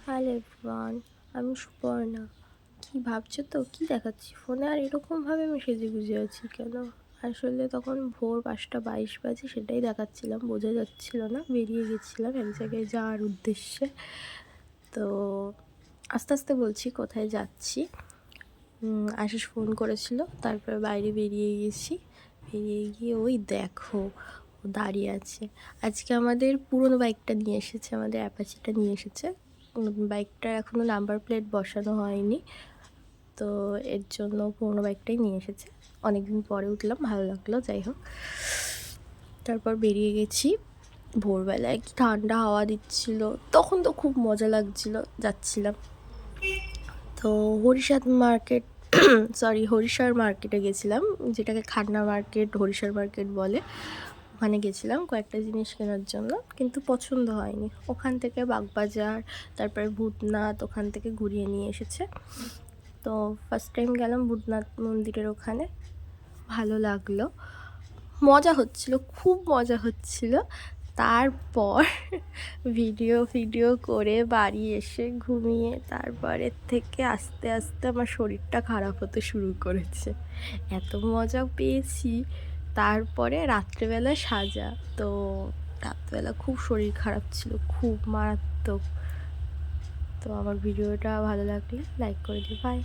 Hello everyone, আমি সুপর্ণা। কি ভাবছো তো কি দেখাচ্ছি ফোনে? আর এরকমভাবে আমি সেজেগুজে আছি কেন? আসলে তখন ভোর 5:22 বাজে, সেটাই দেখাচ্ছিলাম, বোঝা যাচ্ছিল না। বেরিয়ে গেছিলাম এক জায়গায় যাওয়ার উদ্দেশ্যে। তো আস্তে আস্তে বলছি কোথায় যাচ্ছি। আশিস ফোন করেছিল, তারপরে বাইরে বেরিয়ে গেছি। বেরিয়ে গিয়ে ওই দেখো, ও দাঁড়িয়ে আছে। আজকে আমাদের পুরনো বাইকটা নিয়ে এসেছে, আমাদের অ্যাপাচিটা নিয়ে এসেছে। বাইকটার এখনও নাম্বার প্লেট বসানো হয়নি, তো এর জন্য পুরনো বাইকটাই নিয়ে এসেছে। অনেকদিন পরে উঠলাম, ভালো লাগলো। যাই হোক, তারপর বেরিয়ে গেছি। ভোরবেলায় কি ঠান্ডা হাওয়া দিচ্ছিল, তখন তো খুব মজা লাগছিল। যাচ্ছিলাম তো হরিশার মার্কেটে গেছিলাম, যেটাকে খান্না মার্কেট, হরিশার মার্কেট বলে। ওখানে গেছিলাম কয়েকটা জিনিস কেনার জন্য, কিন্তু পছন্দ হয়নি। ওখান থেকে বাগবাজার, তারপরে ভূতনাথ, ওখান থেকে ঘুরিয়ে নিয়ে এসেছে। তো ফার্স্ট টাইম গেলাম ভূতনাথ মন্দিরের ওখানে, ভালো লাগলো, মজা হচ্ছিল, খুব মজা হচ্ছিল। তারপর ভিডিও করে বাড়ি এসে ঘুমিয়ে, তারপরের থেকে আস্তে আস্তে আমার শরীরটা খারাপ হতে শুরু করেছে। এত মজা পেয়েছি। তারপরে রাত্রেবেলা সাজা, তো রাত্রেবেলা খুব শরীর খারাপ ছিল, খুব মারাত্মক। তো আমার ভিডিওটা ভালো লাগলে লাইক করে দিও, বাই।